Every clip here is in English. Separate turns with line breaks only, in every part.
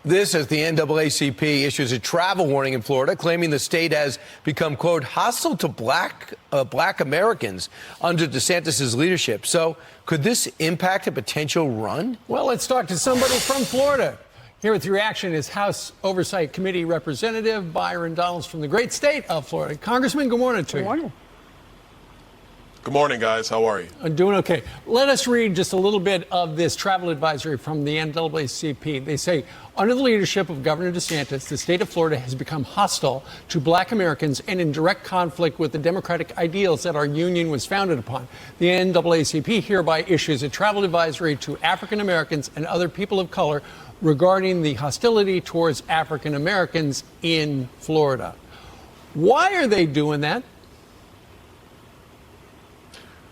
This as the NAACP issues a travel warning in Florida, claiming the state has become, quote, hostile to black Americans under DeSantis' leadership. So could this impact a potential run?
Well, let's talk to somebody from Florida. Here with the reaction is House Oversight Committee Representative Byron Donalds from the great state of Florida. Congressman, good morning to you.
Good morning.
Good morning, guys. How are you?
I'm doing okay. Let us read just a little bit of this travel advisory from the NAACP. They say, under the leadership of Governor DeSantis, the state of Florida has become hostile to black Americans and in direct conflict with the democratic ideals that our union was founded upon. The NAACP hereby issues a travel advisory to African Americans and other people of color regarding the hostility towards African Americans in Florida. Why are they doing that?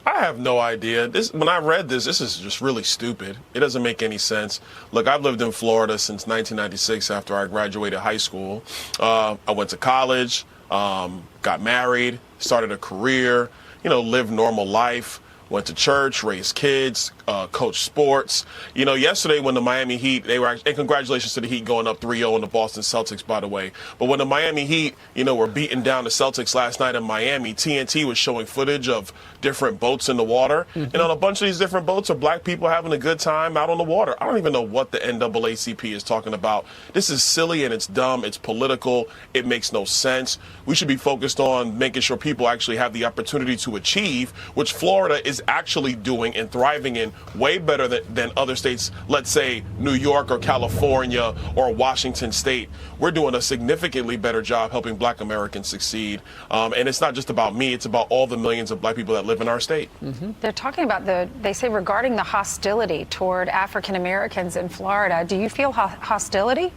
I have no idea. When I read this is just really stupid. It doesn't make any sense. Look, I've lived in Florida since 1996 after I graduated high school. I went to college, got married, started a career, lived normal life. Went to church, raised kids, coached sports. Yesterday when the Miami Heat, and congratulations to the Heat going up 3-0 on the Boston Celtics, by the way. But when the Miami Heat, were beating down the Celtics last night in Miami, TNT was showing footage of different boats in the water. Mm-hmm. And on a bunch of these different boats are black people having a good time out on the water. I don't even know what the NAACP is talking about. This is silly and it's dumb. It's political. It makes no sense. We should be focused on making sure people actually have the opportunity to achieve, which Florida is actually doing and thriving in way better than other states, let's say New York or California or Washington State. We're doing a significantly better job helping black Americans succeed. And it's not just about me, it's about all the millions of black people that live in our state.
Mm-hmm. They're talking about they say regarding the hostility toward African Americans in Florida. Do you feel hostility?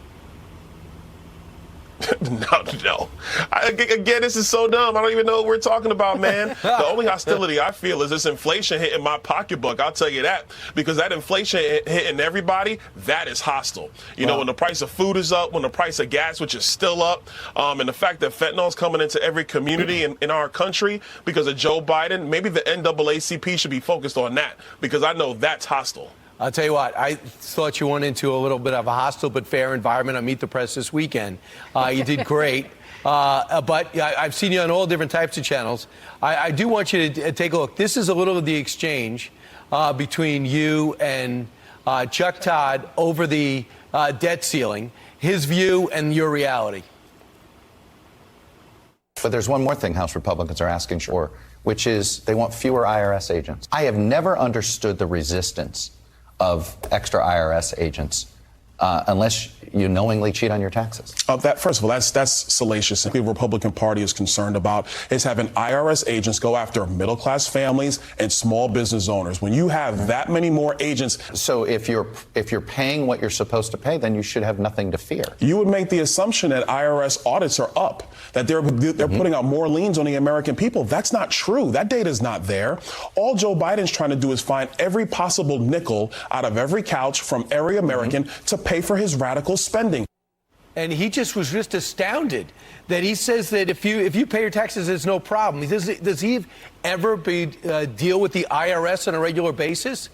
No. Again, this is so dumb. I don't even know what we're talking about, man. The only hostility I feel is this inflation hitting my pocketbook. I'll tell you that. Because that inflation hitting everybody, that is hostile. When the price of food is up, when the price of gas, which is still up, and the fact that fentanyl is coming into every community in our country because of Joe Biden, maybe the NAACP should be focused on that because I know that's hostile.
I'll tell you what, I thought you went into a little bit of a hostile but fair environment on Meet the Press this weekend. You did great. But I've seen you on all different types of channels. I do want you to take a look. This is a little of the exchange between you and Chuck Todd over the debt ceiling, his view and your reality.
But there's one more thing House Republicans are asking for, which is they want fewer IRS agents. I have never understood the resistance of extra IRS agents unless you knowingly cheat on your taxes.
First of all, that's salacious. The Republican Party is concerned about is having IRS agents go after middle-class families and small business owners. When you have that many more agents.
So if you're paying what you're supposed to pay, then you should have nothing to fear.
You would make the assumption that IRS audits are up, that they're putting out more liens on the American people. That's not true. That data is not there. All Joe Biden's trying to do is find every possible nickel out of every couch from every American to pay for his radical spending.
And he was just astounded that he says that if you pay your taxes, there's no problem. Does he ever deal with the IRS on a regular basis?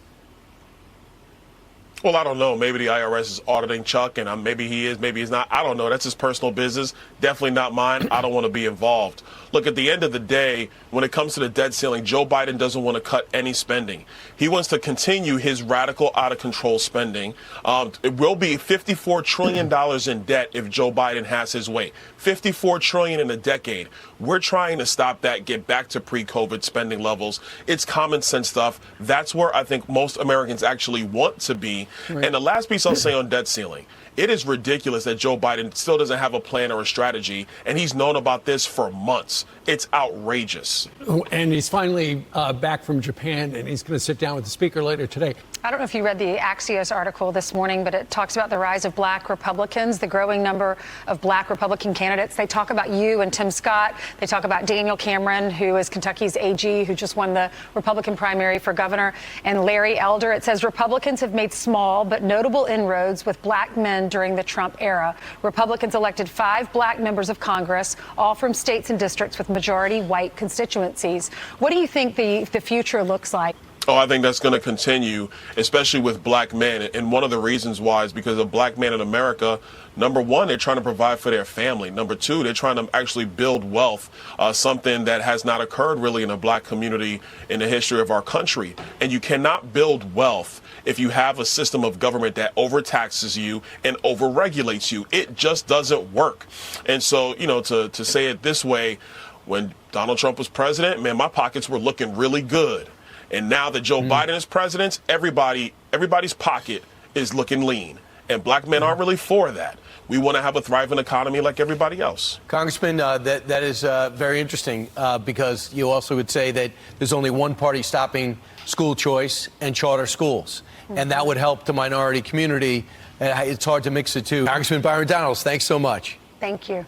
Well, I don't know. Maybe the IRS is auditing Chuck, and maybe he is, maybe he's not. I don't know. That's his personal business. Definitely not mine. I don't want to be involved. Look, at the end of the day, when it comes to the debt ceiling, Joe Biden doesn't want to cut any spending. He wants to continue his radical, out-of-control spending. It will be $54 trillion in debt if Joe Biden has his way. $54 trillion in a decade. We're trying to stop that, get back to pre-COVID spending levels. It's common sense stuff. That's where I think most Americans actually want to be. Right. And the last piece I'll say on debt ceiling, it is ridiculous that Joe Biden still doesn't have a plan or a strategy, and he's known about this for months. It's outrageous.
And he's finally back from Japan, and he's going to sit down with the speaker later today.
I don't know if you read the Axios article this morning, but it talks about the rise of black Republicans, the growing number of black Republican candidates. They talk about you and Tim Scott. They talk about Daniel Cameron, who is Kentucky's AG, who just won the Republican primary for governor, and Larry Elder. It says Republicans have made small but notable inroads with black men during the Trump era. Republicans elected 5 black members of Congress, all from states and districts with majority white constituencies. What do you think the future looks like?
Oh, I think that's going to continue, especially with black men. And one of the reasons why is because of black men in America. Number one, they're trying to provide for their family. Number two, they're trying to actually build wealth, something that has not occurred really in a black community in the history of our country. And you cannot build wealth if you have a system of government that overtaxes you and overregulates you. It just doesn't work. And so, you know, to say it this way, when Donald Trump was president, man, my pockets were looking really good. And now that Joe Biden is president, everybody's pocket is looking lean. And black men aren't really for that. We want to have a thriving economy like everybody else.
Congressman, that is very interesting because you also would say that there's only one party stopping school choice and charter schools. And that would help the minority community. It's hard to mix the two. Congressman Byron Donalds, thanks so much.
Thank you.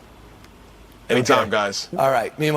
Anytime, guys.
All right. Meanwhile,